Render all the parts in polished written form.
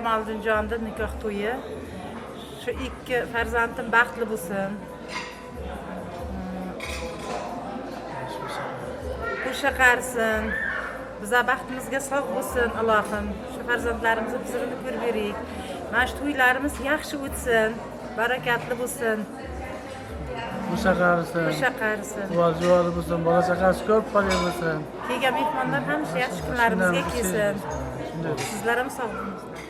Kamoliddinjonda nikoh to'yi. Shu ikki farzandim baxtli bo'lsin. Qo'sha qarsin. Biza baxtimizga sog' bo'lsin, Allohim. Shu farzandlarimizni qizig'ini ko'rib berik. Mana shu to'ylarimiz yaxshi o'tsin, barakatli bo'lsin. Qo'sha qarsin. Juvori bo'lsin, bola chaqasi ko'p bo'lsin. Kelgan mehmonlar ham yaxshi kunlarimizga kelsin. Sizlar ham sog' bo'linglar.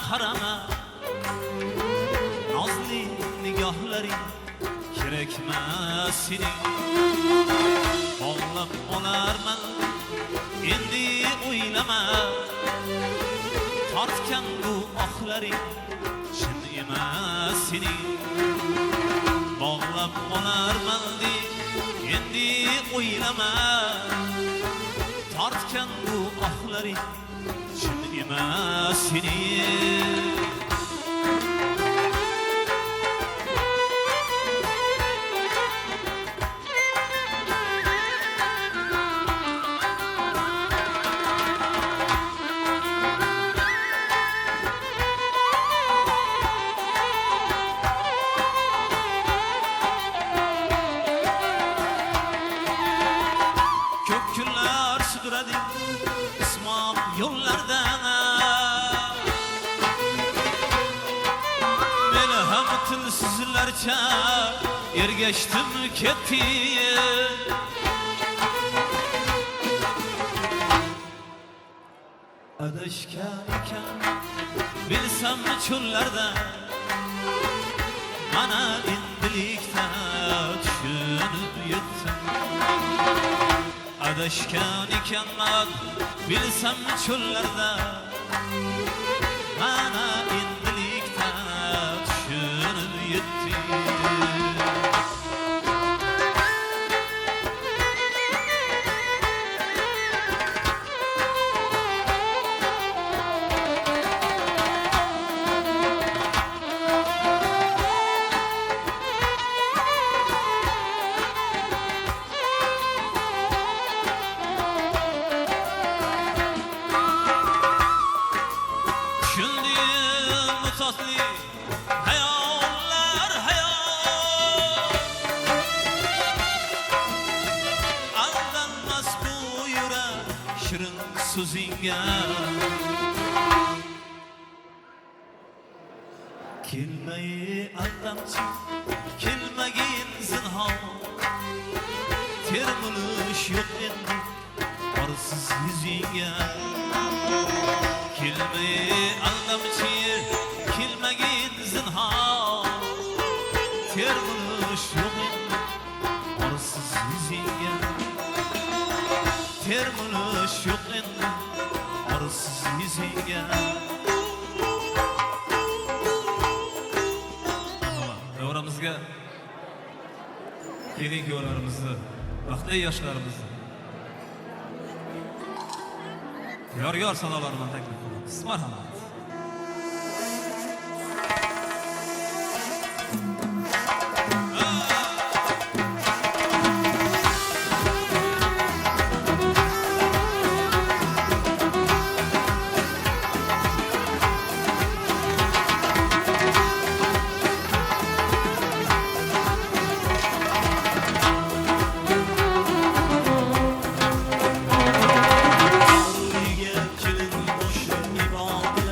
qarama Nazlı nigohlaring kerakmas sening Bağlab olarman endi o'ylama Tortgan bu oqlaring chin emas sening Bağlab olarman endi o'ylama Tortgan bu oqlaring chin emas sening Tilsizlarcha ergashdim ketdim Adashgan ekan bilsam cho'llarda mana endilikda tushunib yetdim Adashgan ekanman bilsam cho'llarda mana endilikda tushunib yetdim so'zingga kelmay aldamchi kelmagin zinhor termilish yo'q endi orsiz yuzingga kelmay aldamchi kelmagin zinhor termilish yo'q endi orsiz yuzingga termilish yo'q endi orsiz yuzingga davramizga kelin kuyovlarimizni vaqtli yoshlarimizni yor sanolar bilan taklif qilamiz. Marhamat. Kelin boshi ibodat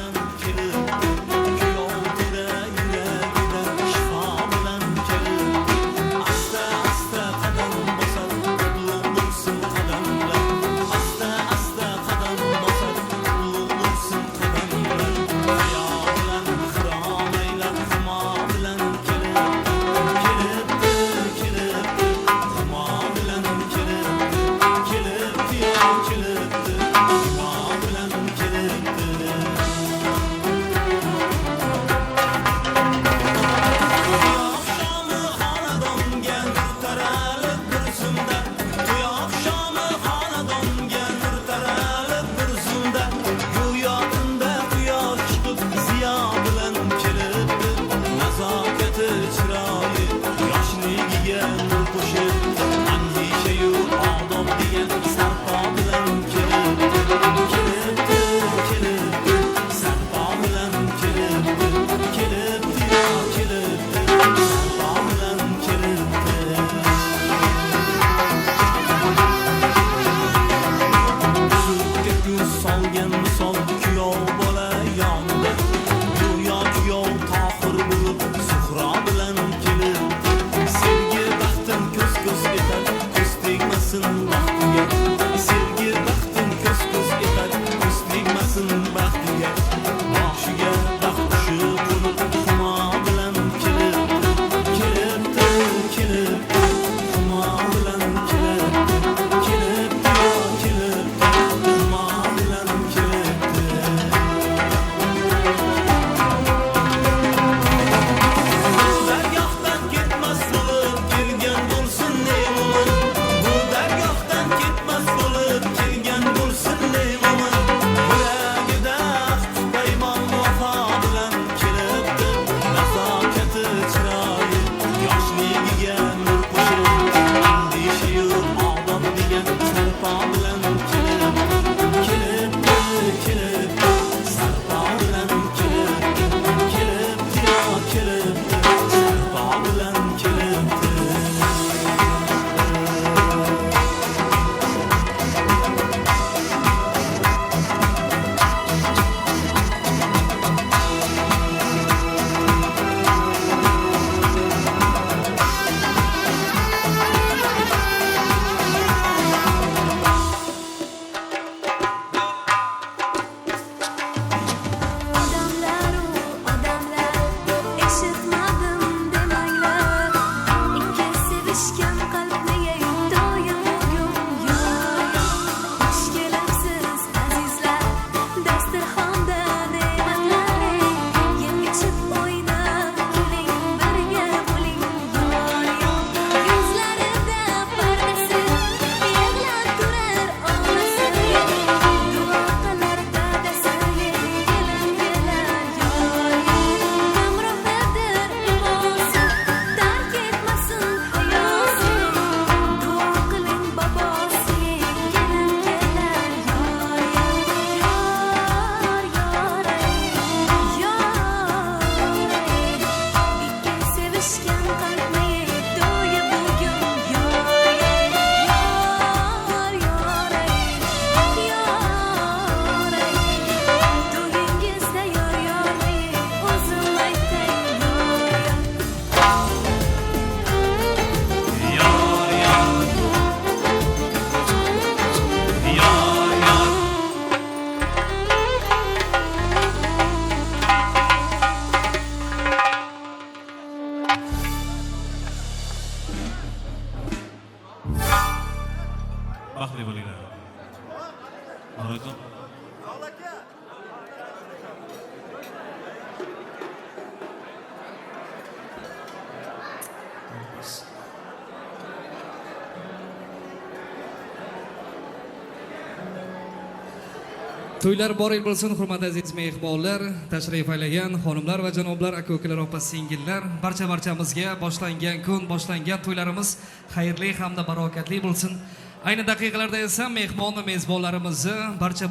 To'ylar boray bo'lsin, hurmatli aziz mehmonlar, tashrif aylagan xonimlar va janoblar, aka-ukalar, opa-singillar, barchamizga boshlangan kun, boshlangan to'ylarimiz xayrli hamda barokatli bo'lsin. Ayni daqiqalarda esa mehmon va mezbonlarimizni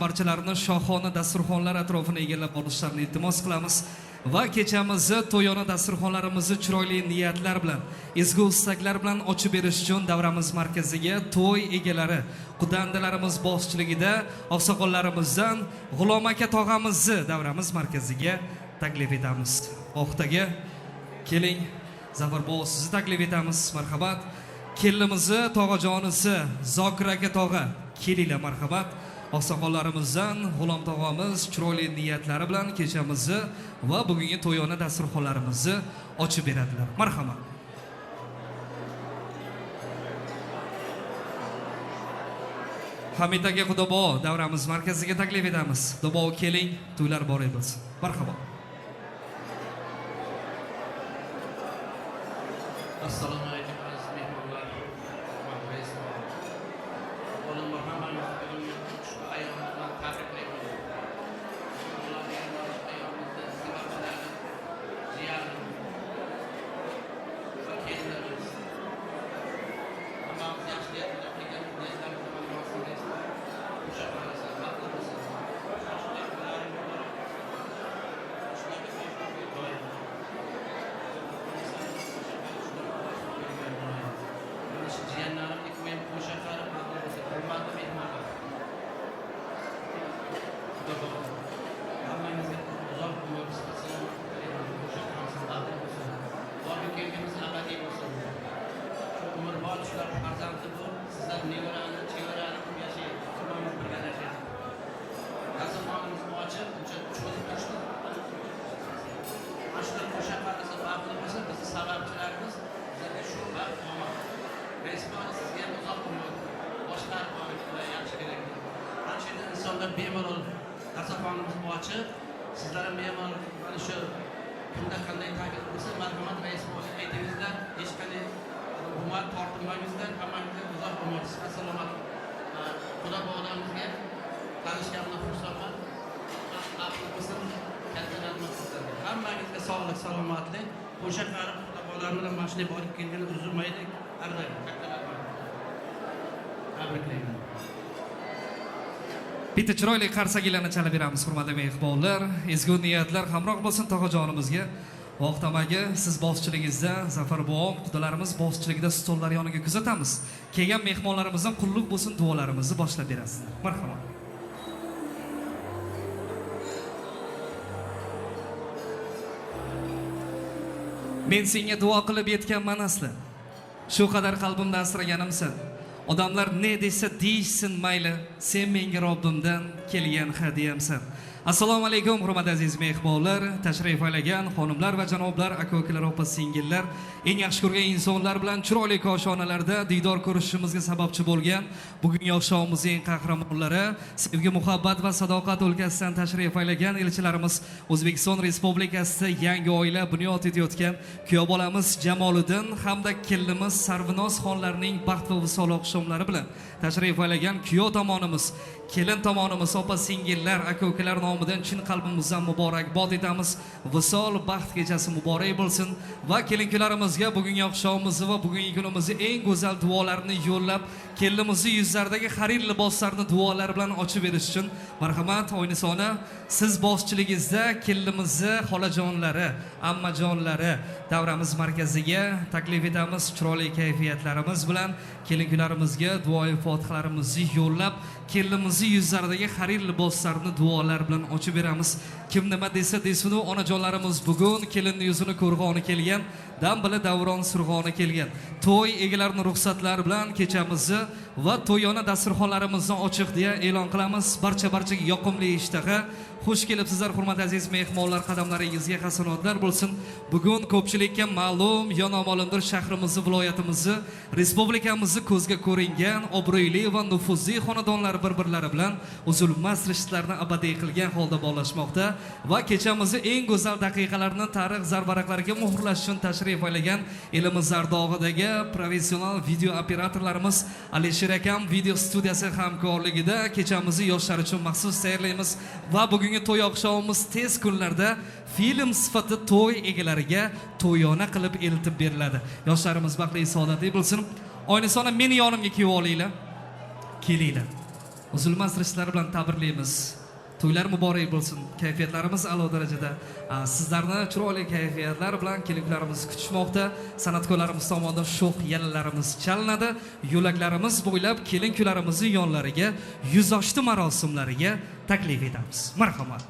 barchalarini shohona dasturxonlar atrofini egallab olishlarini iltimos qilamiz va kechamizni to'yona dasturxonlarimizni chiroyli niyatlar bilan, ezgu istaklar bilan ochib berish uchun davramiz markaziga to'y egalari, qudandalarimiz boshchiligida oqsoqollarimizdan G'ulom aka tog'amizni davramiz markaziga taklif etamiz. Vaqtiga keling, Zafar bobo sizni taklif etamiz. Marhamat. Kelinimizni tog'ajonisi Zokir aka tog'a, kelinglar marhamat. Oqsoqollarimizdan G'ulom tog'amiz chiroyli niyatlari bilan kechamizni va bugungi to'yona dasturxonlarimizni ochib beradilar. Marhamat. Hamid aka xudobo davramiz markaziga taklif etamiz. Xudobo keling, to'ylar boray bo'lsin. Marhamat. Assalomu alaykum aziz mehmonlar. O'g'lim Muhammad ushbu ayolni bilan tabriklayman. Ayolimizni sababchilari, ziyorim va kelinlarimiz. Hammamiz yaxshiliklar qilgan niyatlarimizni amalga oshiramiz. O'sha qarasa, xalqimiz bemalol dasturxonimizni ochib, sizlar ham bemalol mana shu kunda qanday taklif bo'lsa, marhamat rais bo'lib aytingizlar, hech qanday hukumat tortinmangizlar, hammangizga uzoq umr, salomat. Xudo bolamizga tanishganimda xursandman. Afv bo'lsin, kattalar maqsadlarga. Hammangizga sog'lik, salomatlik, o'sha qarib xudo bolamizdan mashina borib kelgan uzilmaylik. Albatta, kattalar. Tabriklayman. Bitta chiroyli qarsagilarni chalib beramiz, hurmatli mehmonlar. Ezgu niyatlar hamroh bo'lsin tog'ajonimizga. Vaqtamaga siz boshchiligingizda, Zafar bobom, qudalarimiz boshchiligida stollar yoniga kuzatamiz. Kelgan mehmonlarimizdan qulluq bo'lsin, duolarimizni boshlab berasiz. Marhamat. Men senga duo qilib yetganman asli. Shu qadar qalbimda asraganimsan. Odamlar ne desa deyishsin mayli, sen menga Robbimdan kelgan hadiyamsan. Assalomu alaykum hurmatli aziz mehmonlar, tashrif aylagan xonimlar va janoblar, aka-ukalar, opa-singillar, eng yaxshi ko'rgan insonlar bilan chiroyli koshonalarda diydor ko'rishimizga sababchi bo'lgan bugungi oqshomimizning qahramonlari, sevgi, muhabbat va sadoqat o'lkasidan tashrif aylagan elchilarimiz, O'zbekiston Respublikasida yangi oila bunyod etayotgan kuyovbolamiz Jamoliddin hamda kelinimiz Sarvinoz xonlarning baxt va visol oqshomlari bilan tashrif aylagan kuyov tomonimiz, kelin tomonimiz, opa-singillar, aka-ukalar nomidan chin qalbimizdan muborakbod etamiz. Visol baxt kechasi muborak bo'lsin va kelinlarimizga bugungi oqshomimizni va bugungi kunimizni eng go'zal duolarini yo'llab, kelinimizni yuzlaridagi xarir liboslarni duolar bilan ochib berish uchun marhamat oynisona siz boshchiligingizda kelinimizni xolajonlari, ammajonlari davramiz markaziga taklif etamiz. Chiroyli kayfiyatlarimiz bilan kelinlarimizga duoyi fotihalarimizni yo'llab, kelinimizni yuzlaridagi xarir liboslarni duolar bilan ochib beramiz. Kim nima desa desin, onajonlarimiz bugun kelinning yuzini ko'rg'oni kelgan, dam bila davron surg'oni kelgan. To'y egalarining ruxsatlari bilan kechamizni va to'yona dasturxonlarimizni ochiq deya e'lon qilamiz. Barchaga yoqimli ishtaha, xush kelibsizlar hurmatli aziz mehmonlar, qadamlaringizga hasanotlar bo'lsin. Bugun ko'pchilikka ma'lum, yo noma'lumdir shahrimizni, viloyatimizni, respublikamizni ko'zga ko'ringan obro'li va nufuzli xonadonlar bir-birlari bilan uzilmas rishtalarni abadiy qilgan holda bog'lashmoqda va kechamizni eng go'zal daqiqalarini tarix zarvaraqlariga muhrlash uchun tashrif aylagan elimiz Zardog'idagi professional video operatorlarimiz Alisher akam video studiyasi hamkorligida kechamizni yoshlar uchun maxsus tayyorlaymiz va bugungi to'y oqshomimiz tez kunlarda film sifati to'y egalariga to'yona qilib eltib beriladi. Yoshlarimiz baxtli saodatli bo'lsin. Oynisona meni yonimga kelib olinglar. Kelinglar. Uzilmas rishtalar bilan tabriklaymiz. To'ylar muborak bo'lsin. Kayfiyatlarimiz a'lo darajada. Sizlarni chiroyli kayfiyatlar bilan keliblarimiz kutishmoqda. San'atkorlarimiz tomonidan sho'x yallarimiz chalinadi. Yo'laklarimiz bo'ylab kelin-kuylarimizni yonlariga yuz ochdi marosimlariga taklif etamiz. Marhamat.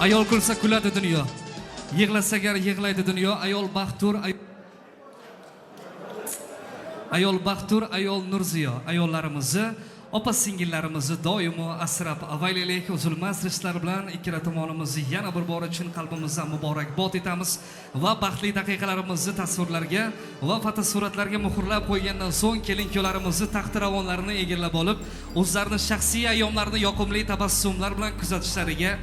Ayol kulsa kuladi dunyo. Yig'lasa gar yig'laydi dunyo. Ayol baxtur, ayol nurziyo. Ayollarimizni, opa singillarimizni doimo asrab avaylaylik. Uzilmas rishtalar bilan ikkala tomonimizni yana bir bor chin qalbimizdan muborakbod etamiz va baxtli daqiqalarimizni tasvirlarga va fotosuratlarga muhrlab qo'ygandan so'ng kelin-kuylarimizni taxtiravonlarini egallab olib, o'zlarining shaxsiy ayyomlarini yoqimli tabassumlar bilan kuzatishlariga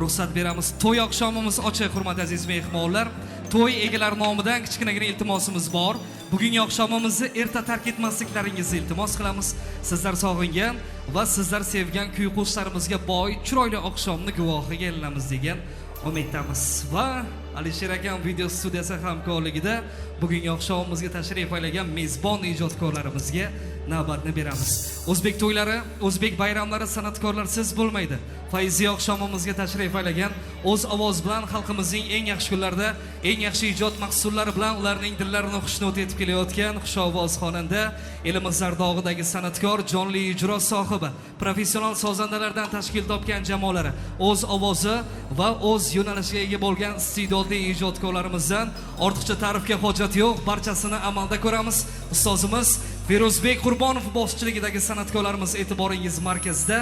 ruxsat beramiz. To'y oqshomimiz ochiq, hurmatli aziz mehmonlar. To'y egalari nomidan kichkinagina iltimosimiz bor. Bugungi oqshomimizni erta tark etmasliklaringizni iltimos qilamiz. Sizlar sog'ingan va sizlar sevgan kuy-qo'shiqlarimizga boy, chiroyli oqshomni guvohiga aylanamiz degan umiddamiz. Va Alisher akam video studiyasi hamkorligida bugungi oqshomimizga tashrif aylagan mezbon ijodkorlarimizga navbatni beramiz. O'zbek to'ylari, o'zbek bayramlari san'atkorlarsiz bo'lmaydi. Fayziy oqshomimizga tashrif aylagan, o'z ovoz bilan xalqimizning eng yaxshi kunlarida, eng yaxshi ijod mahsullari bilan ularning dillarini xushnud etib kelayotgan xushovoz xonanda, elimiz Zardog'idagi san'atkor, jonli ijro sohibi, professional sozandalardan tashkil topgan jamoalari, o'z ovozi va o'z yo'nalishiga ega bo'lgan iste'dodli ijodkorlarimizdan ortiqcha ta'rifga hojat yo'q. Barchasini amalda ko'ramiz. Ustozimiz Feruzbek Qurbonov boshchiligidagi san'atkorlarimiz e'tiboringiz markazida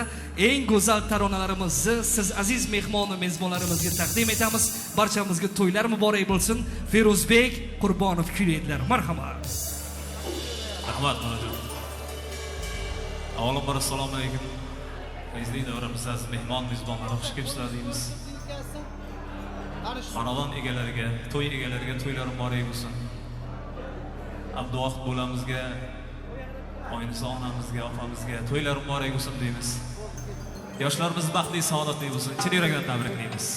eng go'zal taronalarimizni siz aziz mehmon va mezbonlarimizga taqdim etamiz. Barchamizga to'ylar muborak bo'lsin. Feruzbek Qurbonov kuylaydilar. Marhamat. Rahmat onajon. Avvalambor assalomu alaykum. Fayzli davramizda aziz mehmon mezbonlar xush kelibsizlar deymiz. Xonadon egalariga, to'y egalariga to'ylar muborak bo'lsin. Abduvohid bo'lamizga, Oynisa onamizga, opamizga to'ylar muborak bo'lsin deymiz. Yoshlarimiz baxtli, saodatli bo'lsin. Chin yurakdan tabriklaymiz.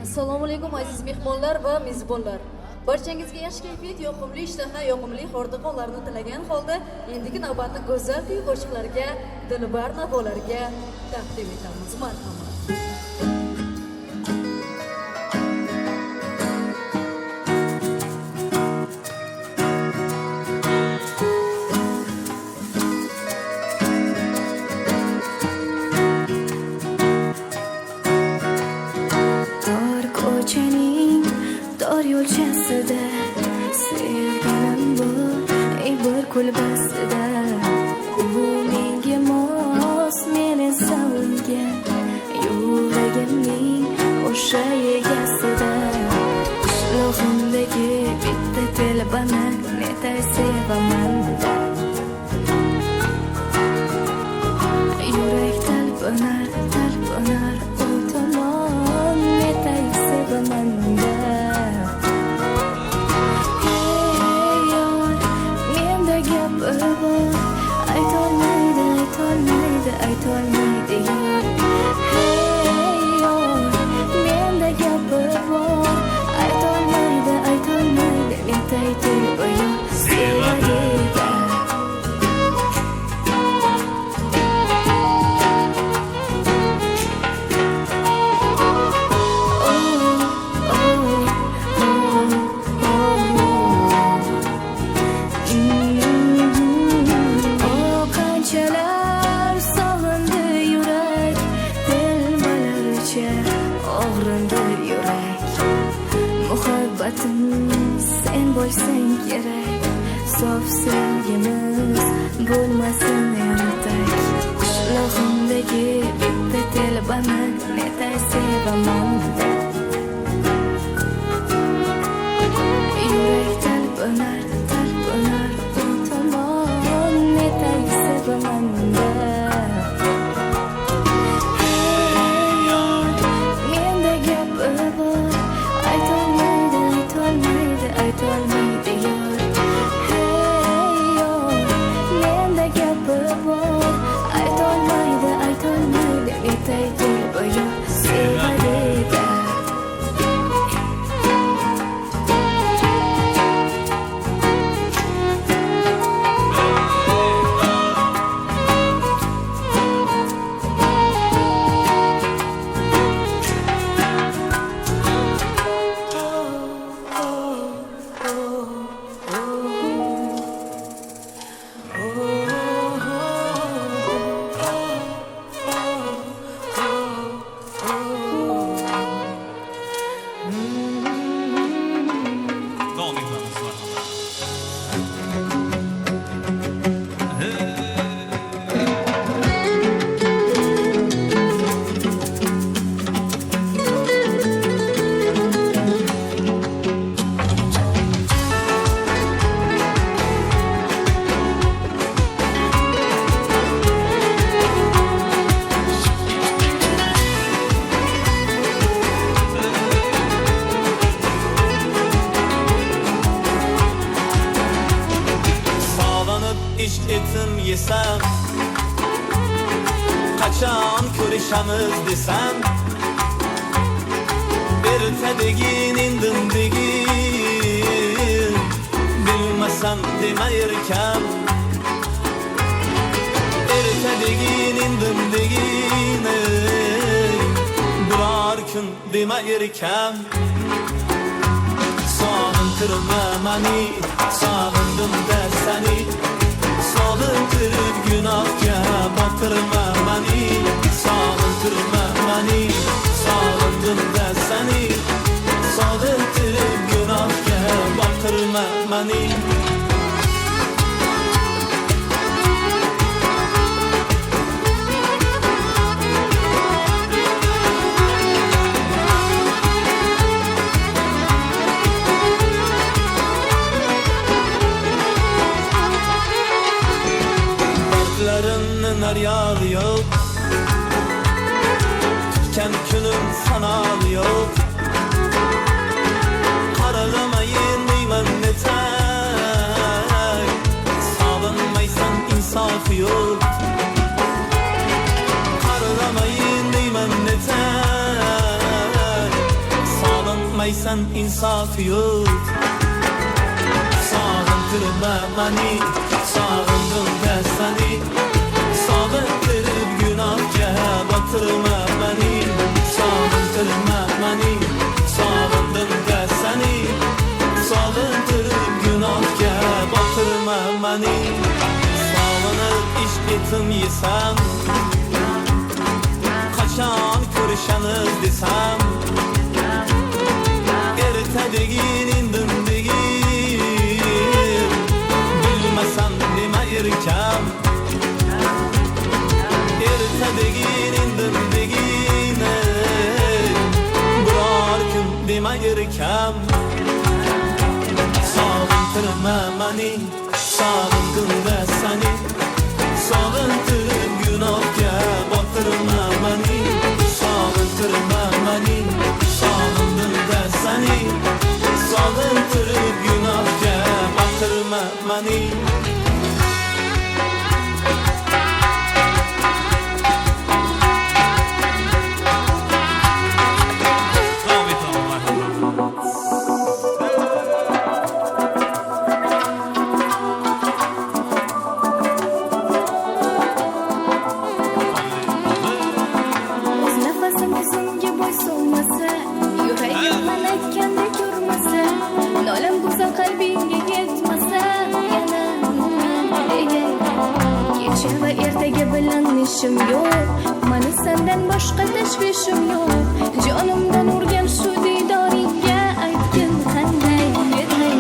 Assalomu alaykum aziz mehmonlar va mezbonlar. Barchangizga yaxshi kayfiyat, yoqimli ishtaha, yoqimli xordiqonlarni tilagan holda endigi navbatni go'zal kuy qo'shiqlarga, dilbar navolarga taqdim etamiz. Marhamat. yo'lchasida sevganim bor, bir kulbasida u menga mos, meni bo'lsang kerak, sof sevgimiz bo'lmasin yantak. Qishlog'imdagi bitta telbani netay sevaman. Yurak talpinar u tomon netay sevaman. Menda gapi bor, aytolmaydi yor. Hey yor, menda gapi bor, aytolmaydi netay deb yor. Sevadigan Davom etamiz. ish etim yesam, qachon ko'rishamiz desam, ertadegin indindegin bilmasam demayirkam. Ertadegin indindegin biror kun demayirkam. Sog'intirma mani, sog'indim-da sani, sog'intirib gunohga botirma mani. Sog'intirma mani, sog'indim-da sani, sog'intirib gunohga botirma mani. Yaryal yok, tüken günüm sanal yok. Karalamayın deyman netay, sağlanmaysan insafı yok. Karalamayın deyman netay, sağlanmaysan insafı yok. Sağlantırma mani, sağlandım-da sani, sog'intirib gunohga botirma mani. Sog'intirma mani, sog'indim-da sani, sog'intirib gunohga botirma mani. Sog'inib ish etim yesam, qachon ko'rishamiz desam, ertadegin indindegin bilmasam demayirkam. Ertadegin indindegin biror kun demayirkam. Sog'intirma mani, sog'indim-da sani, sog'intirib gunohga botirma mani. Sog'intirma mani, sog'indim-da sani, sog'intirib gunohga botirma mani. ishim yo'q, mani sendan boshqa tashvishim yo'q. Jonimdan urgan shu didoringga aytgin qanday edi.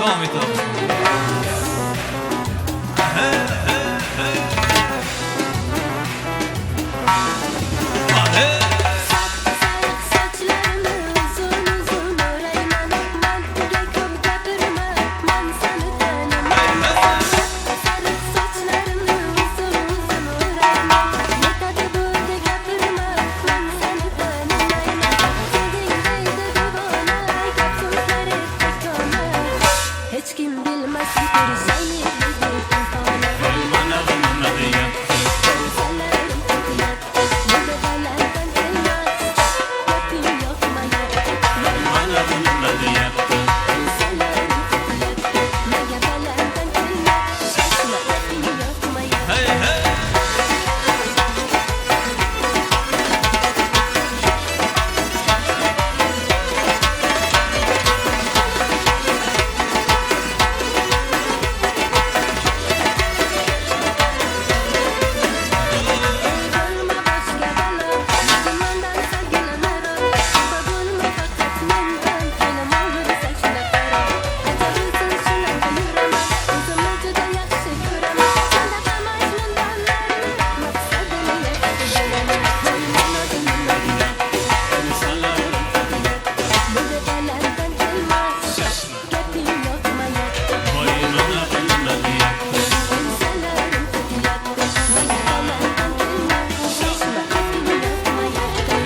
Devam et abi. Saçlarını uzun uzun öreyman Man gekam getirme Man seni tanımam Sarık saçlarını uzun uzun öreyman Ne tadı böyle getirme Man seni tanımayman Sevdiğinde divane Kapsızlar ettik ona Hiç kim bilmez bir seni bildik infana Bana bana diye Sanırım kutiyat Burada belerden elmas Yapayım yapma yap Bana bana diye Sanırım kutiyat Mega belerden elmas Şaşma yapayım yapma yap Hey hey. Bulma başka bana Yüzümden sergilemero Baba bulma fakat menden Film olur saçına kara Acabısın şuna gülürem Uzun ucuda yaxşı görem Sende kamajnın dallarını Maksadını yakışırım Bulmana bununla diye insanların Burada belerden gelmez Gepim yokma yak Boynuna bana diye İnsanların kutiyat Mega belerden gelmez Şaşma gepim yokma yak Bana bana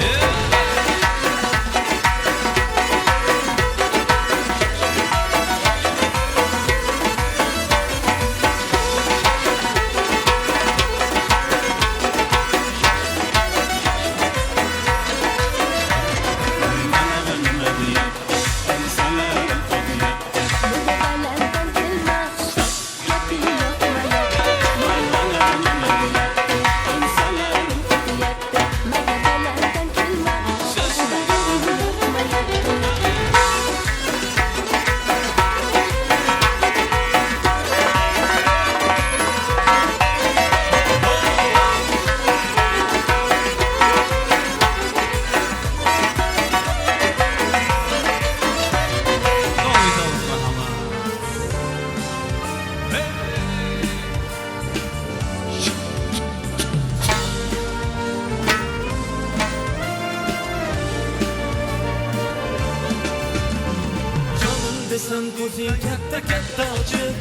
diye insanların Burada belerden gelmez Gepim yokma yak Bana bana diye insanların Kutiyat Mega belerden gelmez Şaşma gepim yokma yak Devam et abi. Merhaba. Canım desem ko'zing katta katta ochib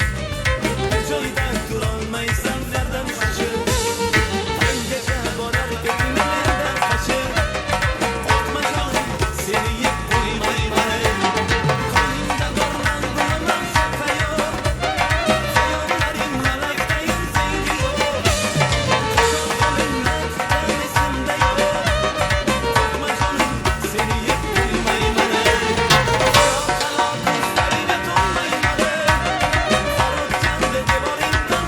joyda turolmaysan nerdan qochib Tangacha borar keting mendan qochib Qo'rqma jonim seni yeb qo'ymayman Qoningda borman bilaman shubha yo'q Xayollaring malakdayin senga yo'q Qachon qo'lingdan tutgan esimda yo'q Qo'rqma jonim seni yeb qo'ymayman Ko'zlarina to'lmayman Farog'imda devoringdan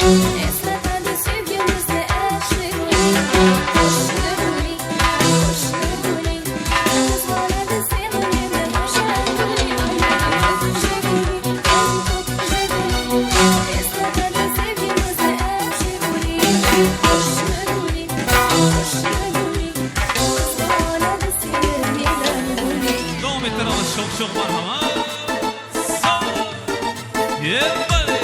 Eslatadi sevgimizni ashli guling, qo'shni guling, qo'shni guling. Qo'zg'oladi sevimli o'sha guling, o'sha guling, o'sha guling. Eslatadi sevgimizni ashli guling, qo'shni guling, qo'shni guling. Qo'zg'oladi sevimli guling. Davom ettiramiz sho'x marhamat. Yeah, buddy.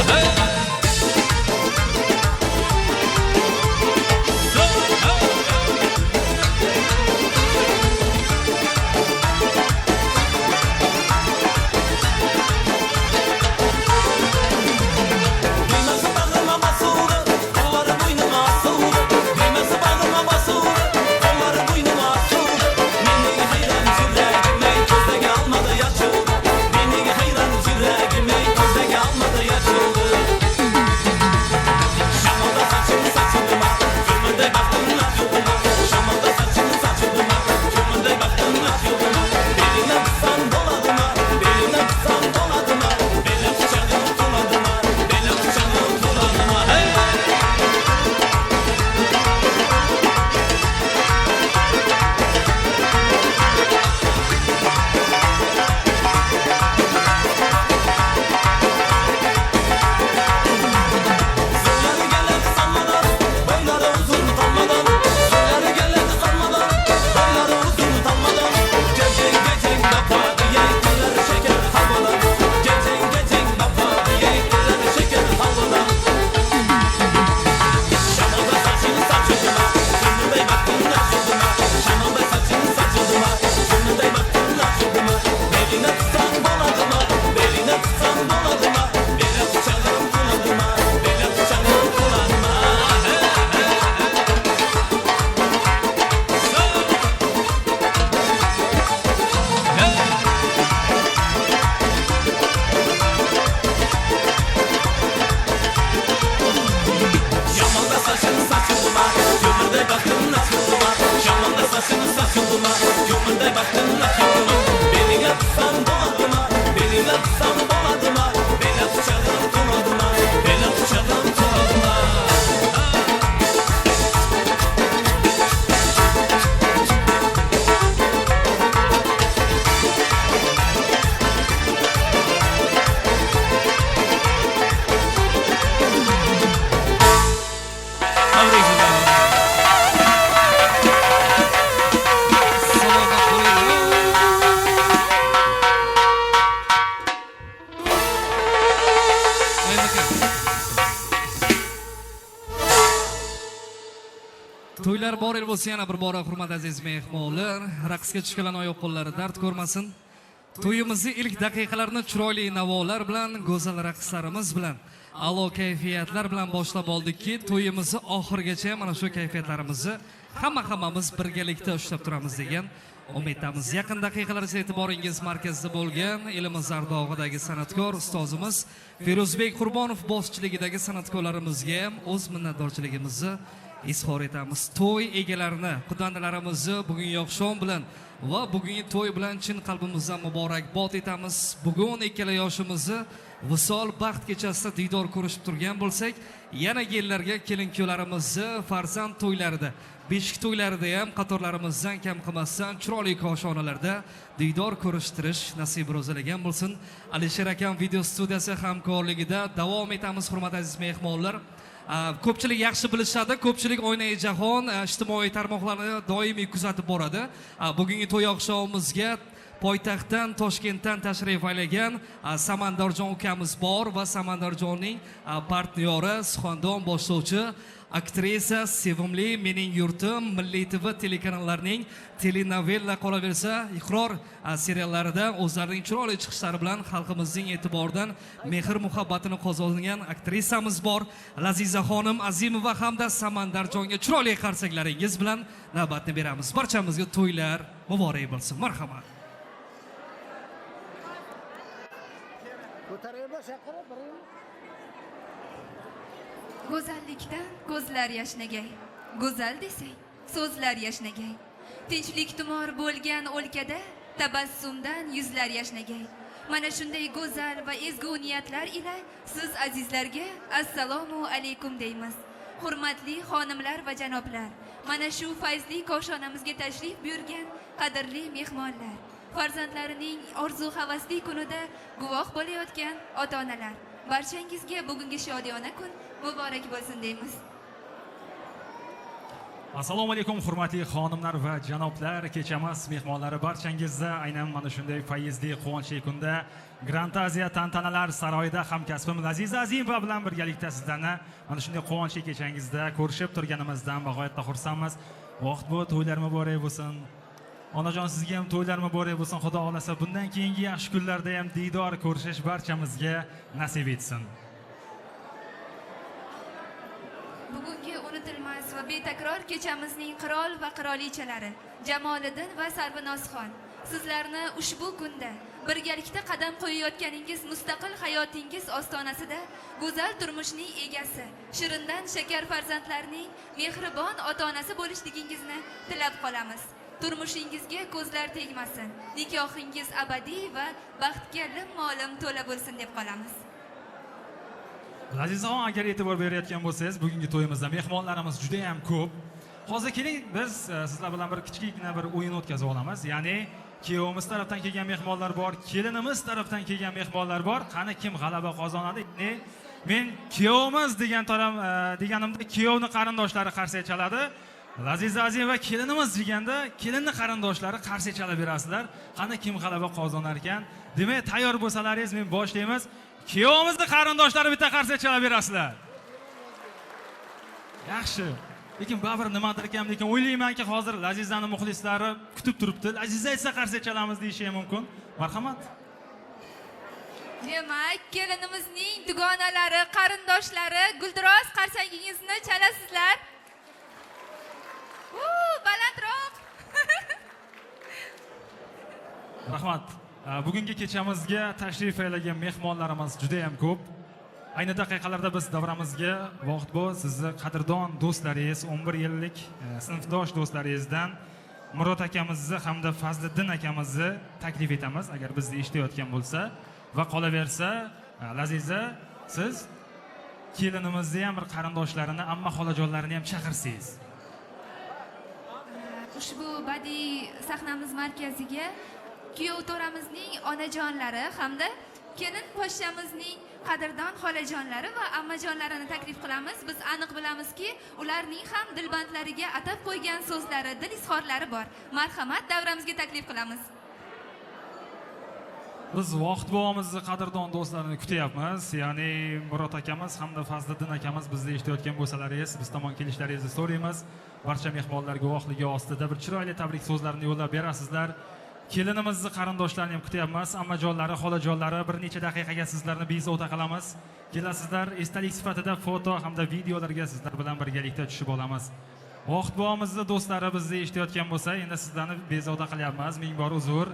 Hey. Düymesi bağrıma basıldı, kolları boynuma asıldı. Düymesi bağrıma basıldı, kolları boynuma asıldı. Meni hayran yüreğime gözde kalmadı yaşıldı. Meni hayran yüreğime gözde kalmadı yaşıldı. Şamada saçını saçıldıma, kömürde baktım açıldıma. Şamada saçını saçıldıma, kömürde baktım açıldıma. Beline kısan doladıma, beline kısan doladıma. Bele bıçağım doladıma, bele bıçağım doladıma. Hey! Zırları geledi sanmadan, boyları uzun utanmadan. Zırları geledi sanmadan, boyları uzun utanmadan. Gecen gecen bapa diye dilleri şeker havadan. Gecen gecen bapa diye dilleri şeker havadan. Şamada saçını saçıldıma, gönlümde baktın açıldıma. Şamada saçını saçıldıma, gönlümde baktın açıldıma. Beline tutsan doladıma, beline tutsan doladıma. Bele bıçağım doladıma, bele bıçağım doladıma. Şamanda saçını saçıldıma, gömürde baktın açıldıma. Şamanda saçını saçıldıma, gömürde baktın açıldıma. Beline tutsan doladıma, beline tutsan doladıma. Bele bıçağım doladıma, bele bıçağım doladıma. Salomat bo'linglar. To'ylar bor el bo'lsa yana bir bora hurmat aziz mehmonlar, raqsga tushgan oyoq qo'llari dard ko'rmasin. To'yimizni ilk daqiqalarini chiroyli navolar bilan, go'zal raqslarimiz bilan, a'lo kayfiyatlar bilan boshlab oldikki, to'yimizni oxirigacha mana shu kayfiyatlarimizni hammamiz birgalikda ushlab turamiz degan umiddamiz. Yaqin daqiqalar esa e'tiboringiz markazida bo'lgan elimiz ardog'idagi san'atkor ustozimiz Feruzbek Qurbonov boshchiligidagi san'atkorlarimizga ham o'z minnatdorchiligimizni izhor etamiz. To'y egalarini, xonandalarimizni bugungi oqshom bilan va bugungi to'y bilan chin qalbimizdan muborakbod etamiz. Bugun ikkala yoshimizni visol baxt kechasida diydor ko'rishib turgan bo'lsak, yana yillarga kelin-kuylarimizni farzand to'ylarida, beshik to'ylarida ham qatorlarimizdan kam qilmasdan chiroyli koshonalarda diydor ko'rishtirish nasib ro'zalagan bo'lsin. Alisher akam video studiyasi hamkorligida davom etamiz hurmatli aziz mehmonlar. Ko'pchilik yaxshi bilishadi, ko'pchilik Oynai jahon ijtimoiy tarmoqlarni doimiy kuzatib boradi. Bugungi to'y oqshomimizga poytaxtdan Toshkentdan tashrif aylagan Samandorjon ukamiz bor va Samandorjonning partnyori, suxandon boshlovchi aktrisa, sevimli Mening yurtim, Milliy TV telekanallarining telenovella qolaversa Iqror seriallarida o'zlarining chiroyli chiqishlari bilan xalqimizning e'tiboridan mehr muhabbatini qozongan aktrisamiz bor. Laziza xonim Azimova hamda Samandarjonga chiroyli qarsaklaringiz bilan navbatni beramiz. Barchamizga to'ylar muborak bo'lsin. Marhamat. Go'zallikdan ko'zlar yashnagay, go'zal desang so'zlar yashnagay. Tinchlik tumor bo'lgan o'lkada tabassumdan yuzlar yashnagay. Mana shunday go'zal va ezgu niyatlar ila siz azizlarga assalomu alaykum deymiz. Hurmatli xonimlar va janoblar, mana shu fayzli koshonamizga tashrif buyurgan qadrli mehmonlar, farzandlarining orzu havasli kunida guvoh bo'layotgan ota-onalar, barchangizga bugungi shodiyona kun muborak bo'lsin deymiz. Assalomu alaykum hurmatli xonimlar va janoblar, kechamiz mehmonlari barchangizda aynan mana shunday fayzli quvonchli kunda Grand Aziya tantanalar saroyida hamkasbim Aziza Azimova bilan birgalikda sizlarni mana shunday quvonchli kechangizda ko'rishib turganimizdan bag'oyatda xursandmiz. Vaqt bu to'ylar muborak bo'lsin. Onajon sizga ham to'ylar muborak bo'lsin. Xudo xolasa bundan keyingi yaxshi kunlarda ham diydor ko'rishish barchamizga nasib etsin. Bugungi unutilmas va betakror kechamizning qirol va qirolichalari Jamoliddin va Sarvinozxon, sizlarni ushbu kunda birgalikda qadam qo'yayotganingiz mustaqil hayotingiz ostonasida go'zal turmushning egasi, shirindan shakar farzandlarning mehribon ota-onasi bo'lishligingizni tilab qolamiz. Turmushingizga ko'zlar tegmasin, nikohingiz abadiy va baxtga lim-molim to'la bo'lsin deb qolamiz. Azizaxon, agar e'tibor berayotgan bo'lsangiz, bugungi to'yimizda mehmonlarimiz juda ham ko'p. Hozir keling, biz sizlar bilan bir kichikgina bir o'yin o'tkazib olamiz. Ya'ni kuyovimiz tarafdan kelgan mehmonlar bor, kelinimiz tarafdan kelgan mehmonlar bor. Qani kim g'alaba qozonadi? Men kuyovimiz deganimda kuyovni qarindoshlari qarsak chaladi. Aziza Azimova kelinimiz deganda kelinni qarindoshlari qarsak chalib berasizlar. Qani kim g'alaba qozonar ekan? Demak, tayyor bo'lsalaringiz men boshlaymiz. Kuyovimizni qarindoshlari bitta qarsak chalib berasizlar. Yaxshi. Lekin baribir nimadir ekan, lekin o'ylaymanki, hozir Azizani muxlislari kutib turibdi. Aziza aytsa qarsak chalamiz deyishi ham mumkin. Marhamat. Demak, kelinimizning dugonalari, qarindoshlari guldiroz qarsagingizni chalasizlar. Balandroq. Rahmat. Bugungi kechamizga tashrif aylagan mehmonlarimiz juda ham ko'p. Ayni daqiqalarda biz davramizga vaqt bu sizni qadrdon do'stlaringiz, 11 yillik sinfdosh do'stlaringizdan Murod akamizni hamda Fazliddin akamizni taklif etamiz, agar bizni eshitayotgan bo'lsa va qolaversa, Aziza, siz kelinimizni ham bir qarindoshlarini, amma xolajonlarini ham chaqirsangiz. Ushbu badiiy sahnamiz markaziga kuyov to'ramizning onajonlari hamda kelin poshshamizning qadrdon xolajonlari va ammajonlarini taklif qilamiz. Biz aniq bilamizki, ularning ham dilbandlariga atab qo'ygan so'zlari, dil izhorlari bor. Marhamat, davramizga taklif qilamiz. Biz vaqt bo'g'imizni qadrdon do'stlarini kutyapmiz. Ya'ni Murod akamiz hamda Fazliddin akamiz bizni eshitayotgan bo'lsalaringiz, biz tomon kelishlaringizni so'raymiz. Barcha mehmonlar guvohligi ostida bir chiroyli tabrik so'zlarini yo'llab berasizlar. Kelinimizni qarindoshlarini ham kutyapmiz. Ammajonlari, xolajonlari bir necha daqiqaga sizlarni bezovta qilamiz. Kelasizlar, esdalik sifatida foto hamda videolarga sizlar bilan birgalikda tushib olamiz. Vaqt bo'g'imizni do'stlari bizni eshitayotgan bo'lsa, endi sizlarni bezovta qilyapmiz. Ming bor uzr.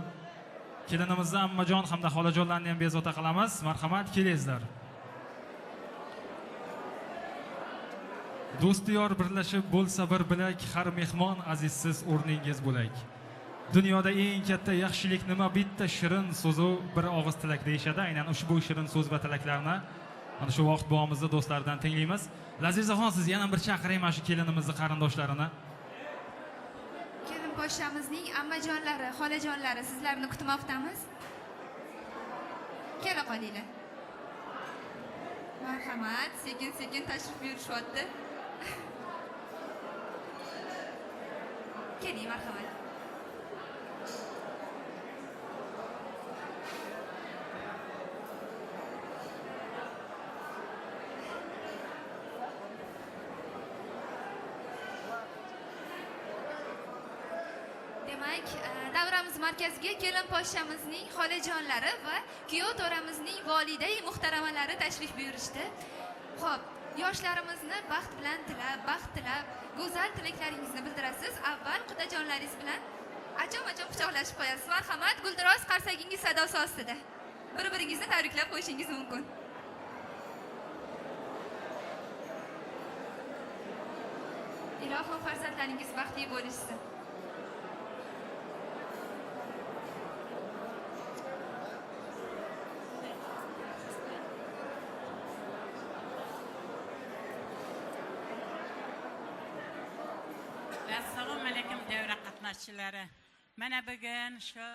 Kelinimizni ammajon hamda xolajonlarni ham bezovta qilamiz. Marhamat, kelingizlar. Do'stiyor birlashib bo'lsa bir bilak, har mehmon azizsiz o'rningiz bo'lak. Dunyoda eng katta yaxshilik nima? Bitta shirin so'zu, bir og'iz tilak deyshadi. Aynan ushbu shirin so'z va tilaklarni mana shu vaqt bo'g'imizda do'stlardan tinglaymiz. Azizaxon, siz yana bir chaqiring mana shu kelinimizni qarindoshlarini. Kelin poshshamizning ammajonlari, xolajonlari sizlarni kutmoqdamiz. Kela qolinglar. Marhamat, sekin-sekin tashrif buyurishyapti. Keling, marhamat. Demak, davramiz markaziga kelin poshshamizning xolajonlari va kuyov to'ramizning volidai muhtaramalari tashrif buyurishdi. Xo'p, yoshlarimizni baxt bilan tilab, go'zal tilaklaringizni bildirasiz. Avval qudajonlaringiz bilan acham-acham quchoqlashib qo'yasiz. Marhamat, guldiroz qarsagingiz sadosi ostida bir-biringizni tabriklab qo'yishingiz mumkin. Ilohim farzandlaringiz baxtli bo'lishsin. qarindoshlari. Mana bugun shu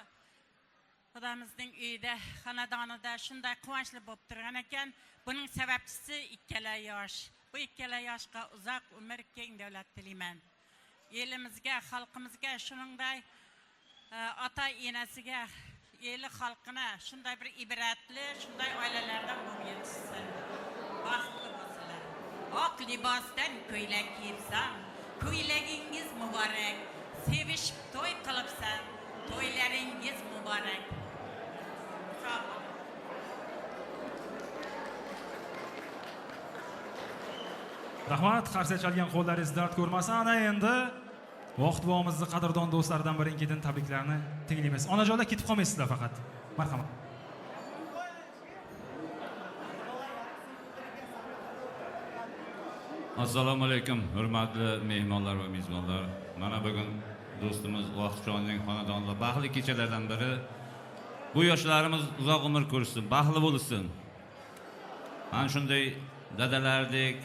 Xudomizning uyida, xonadonida shunday quvonchli bo'lib turgan ekan. Buning sababchisi ikkala yosh. Bu ikkala yoshga uzoq umr, keng davlat tilayman. Elimizga, xalqimizga shuningdek ota enasiga, eli xalqina shunday bir ibratli, shunday oilalardan bo'lib yetishsin. Baxtli bo'lsinlar. Oq libosdan ko'ylak kiyibsan, ko'ylagingiz muborak. Sevishib to'y qilibsan, to'ylaringiz muborak. Rahmat, qarsa chalgan qo'llaringiz dard ko'rmasin. Ana endi vaqt boğimizni qadrdon do'stlardan birinkidan tabriklarni tinglaymiz. Onajonlar ketib qolmaysizlar faqat. Marhamat. Assalomu alaykum, hurmatli mehmonlar va mezbonlar. Mana bugun do'stimiz Vaqtjonning xonadonida baxtli kechalardan biri. Bu yoshlarimiz uzoq umr ko'rsin, baxtli bo'lsin. Mana shunday dadalardek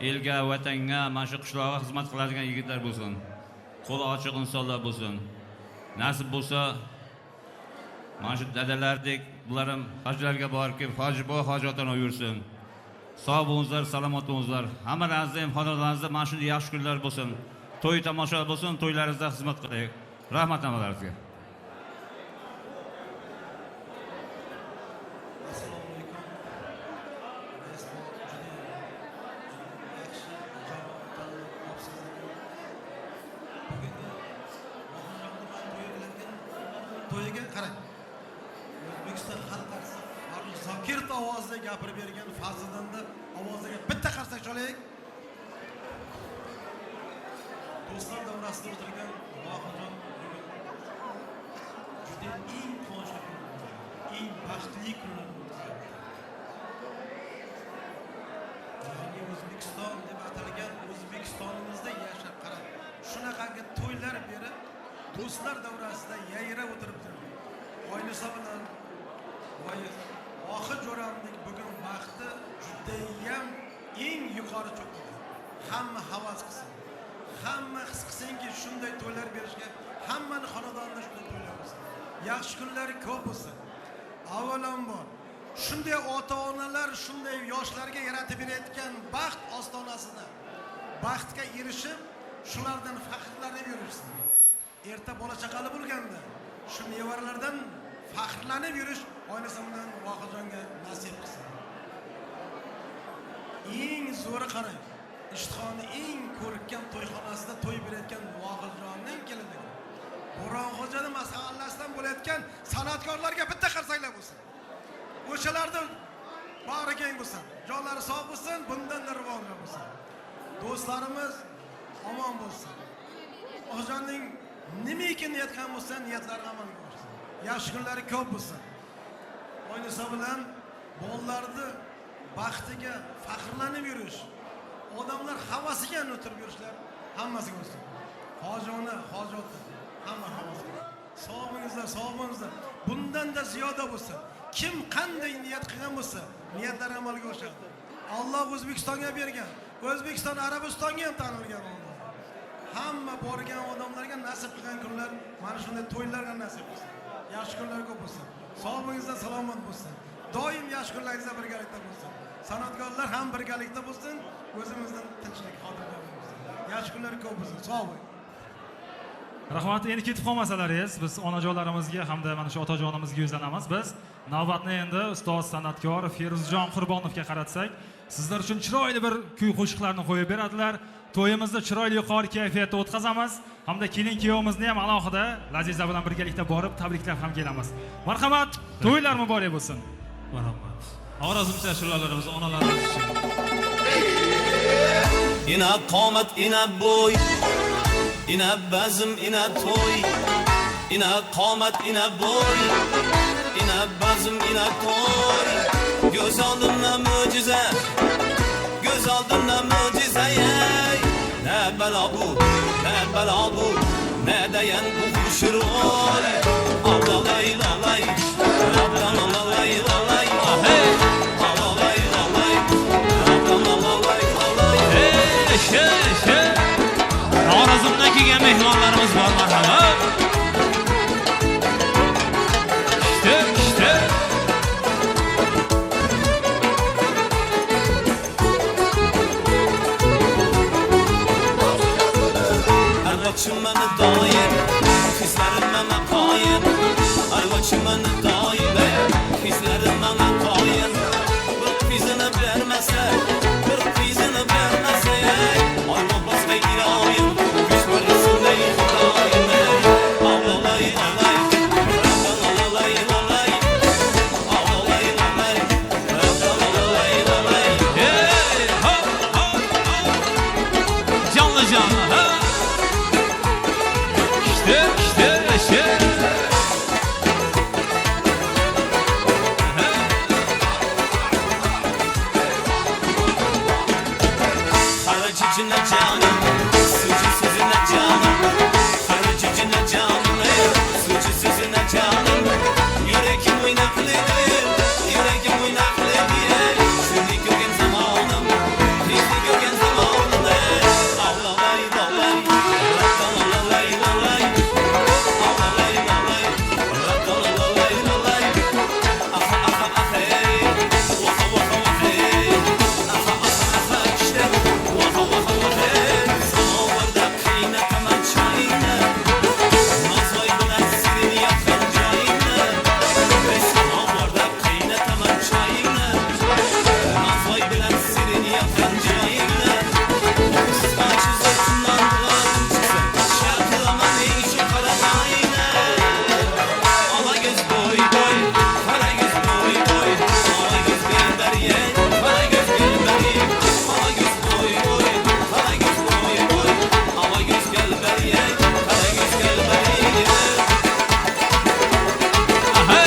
elga, vatanga, mana shu qishloqqa xizmat qiladigan yigitlar bo'lsin. Qo'li ochiq insonlar bo'lsin. Nasib bo'lsa, mana shu dadalardek bular ham hajlarga borib kelib, hojatini yursin. Sog' bo'linglar, salomat bo'linglar. Hammalaringizda ham xonadoningizda mana shunday yaxshi kunlar bo'lsin. To'y tomosha bo'lsin, to'ylaringizda xizmat qilaylik. Rahmat hammalaringizga. To'yiga qarang. O'zbekiston xalq artisti Farruh Zokirov ovozida gapirib bergan Fazliddinda ovoziga bitta qarsak cholaylik. Do'stlar davrasida o'tirgan Vohidjon juda eng quvonchli kun, eng baxtli kunlar o'tkazdi. Yangi O'zbekiston deb atalgan O'zbekistonimizda yashab qarab, shunaqangi to'ylar berib, do'stlar davrasida yayrab o'tiribdi. Oilasi bilan Vohid jo'ramning bugun vaqti judayam eng yuqori cho'qqida. Hamma havas qilsin. Hamma his qilsinki, shunday to'ylar berishga, hammani xonadonida shunday to'ylar bo'lsin. Yaxshi kunlar ko'p bo'lsin. Avvalambor shunday ota-onalar shunday yoshlarga yaratib berayotgan baxt ostonasida baxtga erishib, shulardan faxrlanib yurishsin. Erta bola chaqali bo'lganda shu nevarlardan faxrlanib yurish oilasi bilan Vohidjonga nasib qilsin. Eng zo'ri qarang. Ishtixoni eng ko'rkam to'yxonasida to'y berayotgan Vohidjonning keliniga. Bo'ronxo'jani masallasidan bo'layotgan san'atkorlarga bitta qarsaklar bo'lsin. O'shalarda bari keng bo'lsin. Jonlari sog' bo'lsin, bundan rivojlanib bo'lsin. Do'stlarimiz omon bo'lsin. Vohidjonning nimaki niyat qilgan bo'lsa, niyatlari amalga oshsin. Yaxshi kunlari ko'p bo'lsin. Oilasi bilan bolalarni baxtiga faxrlanib yurish, odamlar havasiga o'tirib yurishlar hammasiga bo'lsin. Hojona, hojatda hamma havasiga. Sog'ingizlar, sog'ingizlar. Bundan-da ziyoda bo'lsin. Kim qanday niyat qilgan bo'lsa, niyatlari amalga oshadi. Alloh O'zbekistonga bergan, O'zbekiston Arabistonga ham tanilgan bo'ldi. Hamma borgan odamlarga nasib qilgan kunlar mana shunday to'ylarga nasib bo'lsin. Yaxshi kunlar ko'p bo'lsin. Sog'lig'ingizda salomat bo'lsin. Doim yaxshi kunlaringizda birgalikda bo'lsin. San'atkorlar ham birgalikda bo'lsin. O'zimizdan tinchlik xotirjamlik bo'lsin. Yaxshi kunlar ko'p bo'lsin. Sog' bo'ling. Rahmat, endi ketib qolmasalaringiz, biz onajonlarimizga hamda mana shu otajonimizga yuzlanamiz. Biz navbatni endi ustoz san'atkor Feruzjon Qurbonovga qaratsak, sizlar uchun chiroyli bir kuy qo'shiqlarni qo'yib beradilar. To'yimizni chiroyli yuqori kayfiyatda o'tkazamiz. Hamda kelin-kuyovimizni ham alohida Laziza bilan birgalikda borib tabriklab ham kelamiz. Marhamat, to'ylar muborak bo'lsin. Marhamat. Xorazmcha ashulalarimiz onalarimiz uchun. Ina qomat, ina bo'y, ina bazm, ina to'y. Ina qomat, ina bo'y, ina bazm, ina to'y. Göz oldimda mo'jiza, göz oldimda mo'jiza. Ne bela bu, ne bela bu, ne dayan bu huşurol. Alalay lalay, alalay lalay, hey. Alalay lalay, alalay lalay. Hey, şey. Xorazmdagi kelgan mehmonlarimiz bor, marhamat. İşte. Arvochim mani doim, hislarim mana qoyim. Arvochim mani doim, hislarim mana qoyim. Bir fizini bermasa, oy bobosga iloyim, kuch bo'lsinday xudoyim. Avlolay, avlolay, avlolay, avlolay, avlolay, avlolay, avlolay. Hey, ho. Canlı canlı, ha. İşte. Kara cicine canım, sucu sözüne canım. Kara cicine canım, sucu sözüne canım. Yüreğim oynaklı değil, yüreğim oynaklı değil. Seni görgen zamanım, bizi görgen zamanım. Avlalay, avlalay, avlalay, avlalay. Avlalay, avlalay, avlalay, avlalay. Aha, aha, aha, hey. Vaha, vaha, vaha, hey. Aha, aha, aha, işte. Vaha, vaha, vaha, hey. Samovarda qaynataman çayını. Mazvoy bilan sirini yoqqan joyingni. Samovarda qaynataman çayını. Mazvoy bilan sirini yoqqan joyingni. Ustochi zotinan bulardim chiqsin. Sharqilaman eng shu qaramag'ingni. Ola göz boy boy, qara göz boy boy. Ola göz belbariye, qara göz belbariye. Ola göz boy boy, qara göz boy boy. Ola göz belbariye, qara göz belbariye. Aha.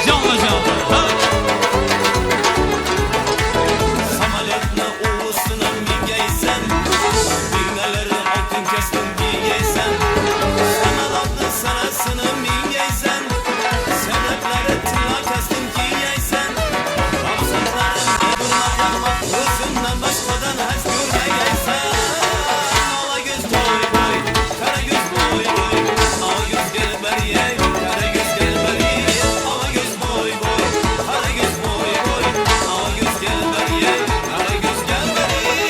Canlı canlı, ha. Samolyotni uvusini mingaysan, bignaları oltin kasbin giyaysan. Samolyotni sanasini mingaysan, sanatlari tilla kasbin giyaysan. Maqsadlarim bo'lmagan o'zimdan boshqadan hech ko'rmagaysan. Ola göz boy boy, qara göz boy boy. Ola göz belbariye, qara göz belbariye. Ola göz boy boy, qara göz boy boy. Ola göz belbariye, qara göz belbariye.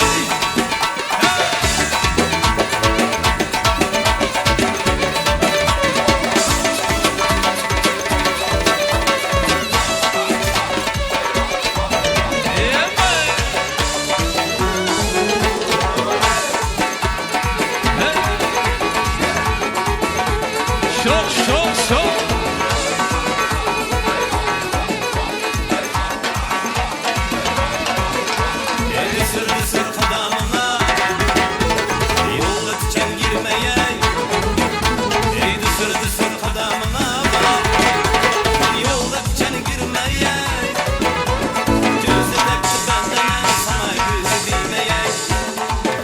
Şok. Eli sür kadamına, yolda tüken girmeye. Eli sür kadamına, yolda tüken girmeye. Gözüne çıkandan sana gözü bilmeye.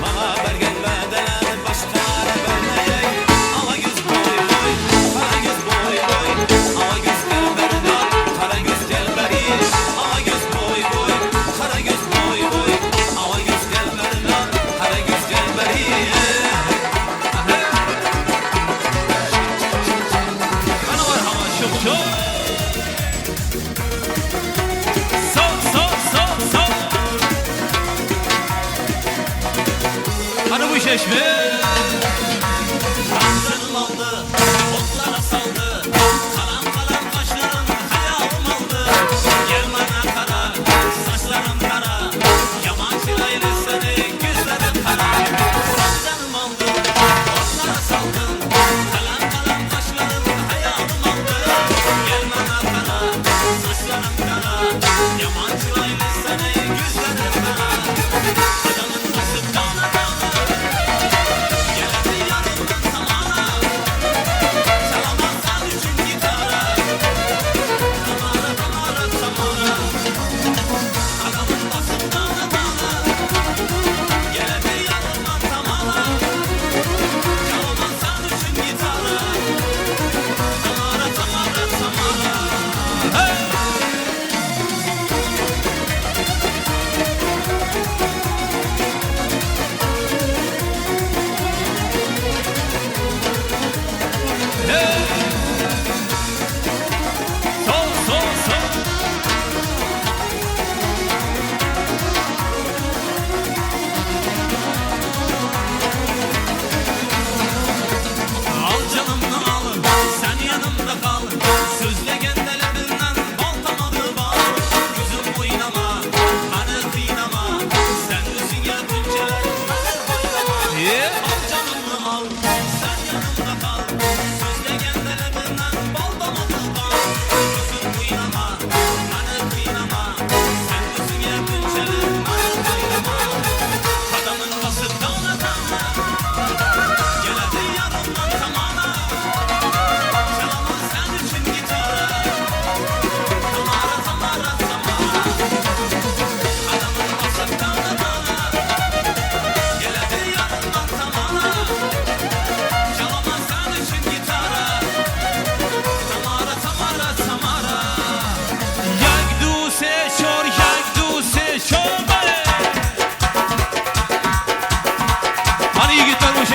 Bana bergen bedenen başkana vermeye. Ala göz boy boy, kara göz boy boy. Ala göz gel berdan, kara göz gel beri. Ala göz boy boy, kara göz boy boy. Ala göz gel berdan, kara göz gel beri. Bana var hava çok. Sol. Hadi bu şeşme. Canım aldı, otlara saldı. Kalan kalan kaşlarım hayalim aldı. Gelmene kara, saçlarım kara. Yaman çilaylı seni, gözlerim kara. Canım aldı, otlara saldı. Kalan kalan kaşlarım hayalim aldı. Gelmene kara, saçlarım kara. Yaman çilaylı seni, gözlerim kara. Adamın nasip dağına dağına.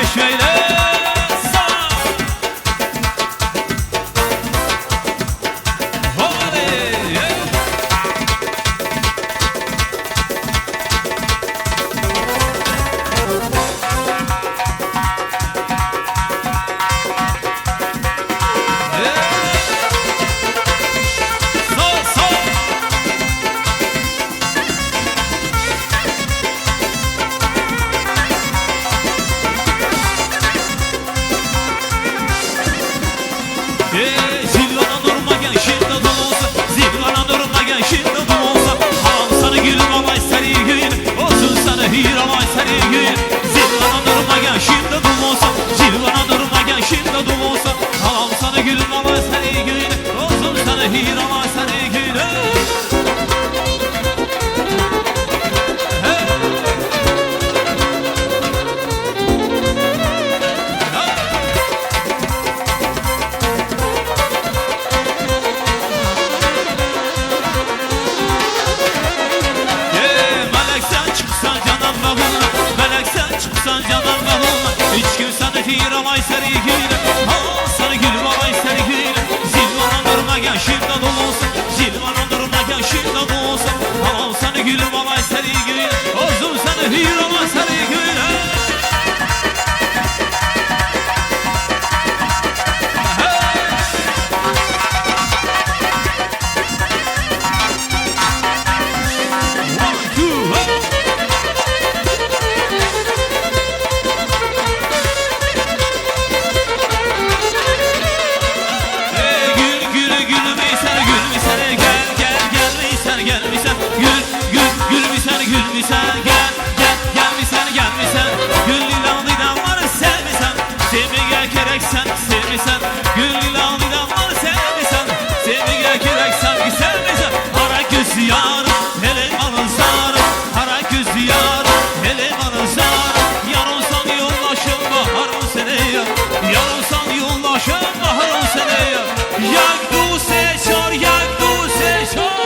şöyle sağ. Zilvana durmagan şimdi dolsa, zilvana durmagan şimdi dolsa, halam sana gülüm amay seni gül, olsun sana hir amay seni gül. Zilvana durmagan şimdi dolsa, zilvana durmagan şimdi dolsa, halam sana gülüm amay seni gül, olsun sana hir amay seni gül. Hiç kim sana hir amay seni gül, sana gülüm amay seni gül. Zilvana durmagan şimdi dolsa, zilvana durmagan şimdi dolsa, halam sana gülüm amay seni gül, olsun sana hir amay seni gül. Gülmisen gelmişsen Gül ilan ilanları sevmişsen Sevmeye gereksen sevmişsen Gül ilan ilanları sevmişsen Sevmeye gereksen sevmişsen Hara göz yarım hele alın sarım Hara göz yarım hele alın sarım Yarılsan yollaşım baharım seneye Yarılsan yollaşım baharım seneye Yakdu seçor yakdu seçor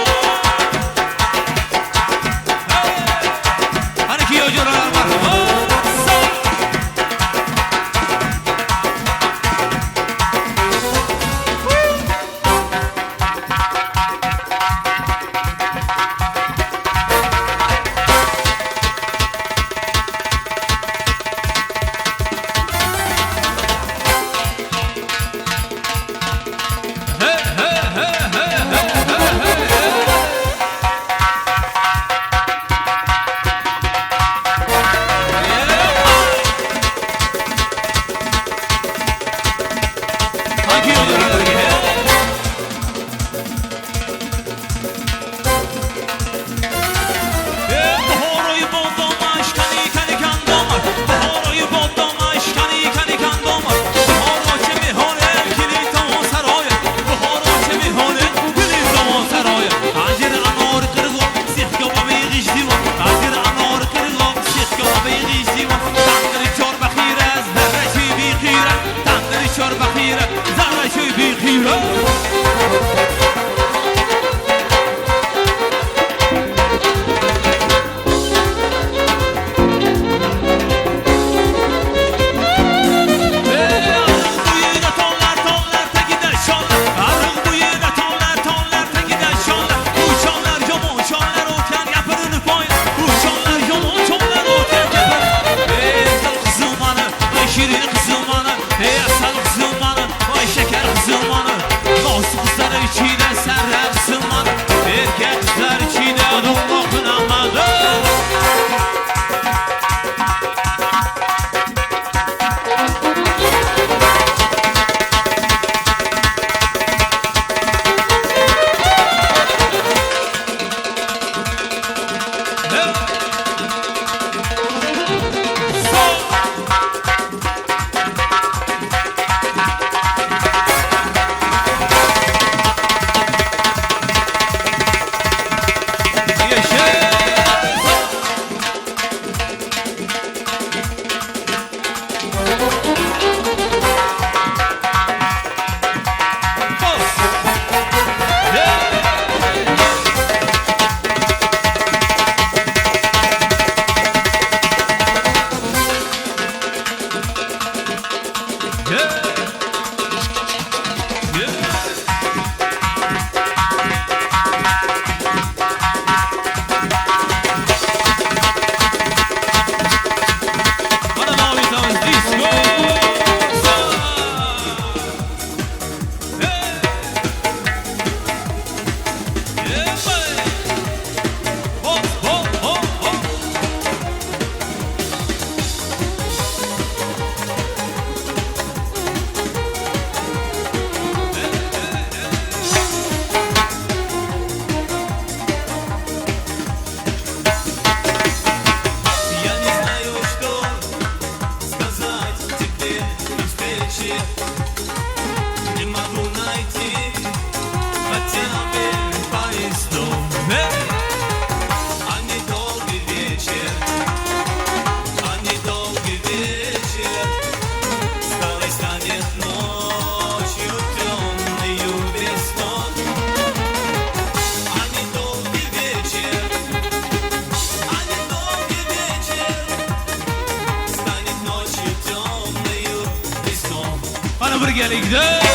birgalikda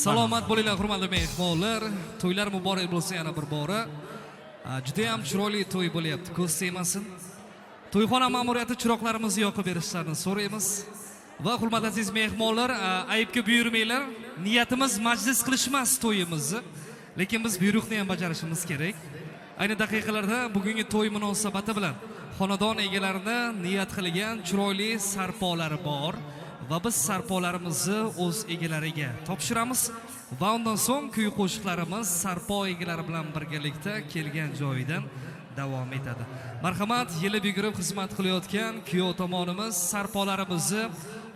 Salomat bo'linglar hurmatli mehmonlar. To'ylar muborak bo'lsin yana bir bora. Juda ham chiroyli to'y bo'lyapti, ko'z tegmasin. To'yxona ma'muriyati chiroqlarimizni yoqib berishlarini so'raymiz. Va hurmatli aziz mehmonlar, ayibga buyurmanglar. Niyatimiz majlis qilish emas to'yimizni, lekin biz buyruqni ham bajarishimiz kerak. Ayni daqiqalarda bugungi to'y munosabati bilan xonadon egalarini niyat qilgan chiroyli sarpolari bor va biz sarpolarimizni o'z egalariga topshiramiz va undan so'ng kuy qo'shiqlarimiz sarpo egalari bilan birgalikda kelgan joyidan davom etadi. Marhamat, yelib yugurib xizmat qilayotgan kuyov tomonimiz sarpolarimizni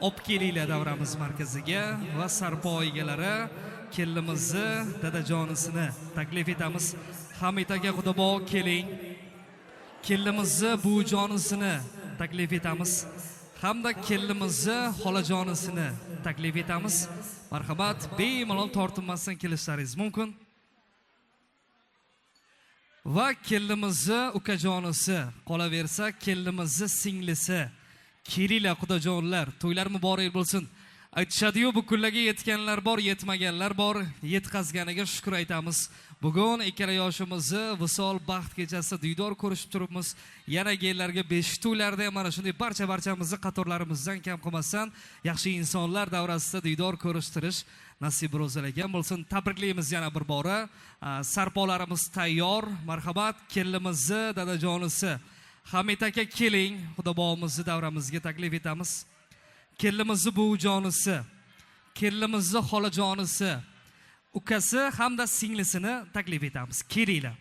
olib kelinglar davramiz markaziga va sarpo egalari kellimizni dadajonisini taklif etamiz. Hamid aka Xudobo keling. Kellimizni buvijonisini taklif etamiz. Hamda kellimizni xolajonisini taklif etamiz. Marhamat, bemalol tortinmasdan kelishlaringiz mumkin. Va kellimizni ukajonisi, qolaversa kellimizni singlisi. Kelinglar xudojonlar, to'ylar muborak bo'lsin. Aytishadi-yu, bu kunlarga yetganlar bor, yetmaganlar bor. Yetkazganiga shukr aytamiz. Bugun ikkala yoshimizni visol baxt kechasida diydor ko'rishib turibmiz. Yana gellarga 5 to'ylarda mana shunday barchamizni qatorlarimizdan kam qilmasdan yaxshi insonlar davrasida diydor ko'rishtirish nasib ro'zalagan bo'lsin. Tabriklaymiz yana bir bora. Sarpolarimiz tayyor. Marhamat, kellimizni dadajonisi Hamid aka keling, Xudobomizni davramizga taklif etamiz. Kellimizni buvijonisi, kellimizni xolajonisi, ukasi hamda singlisini taklif etamiz. Kelinglar.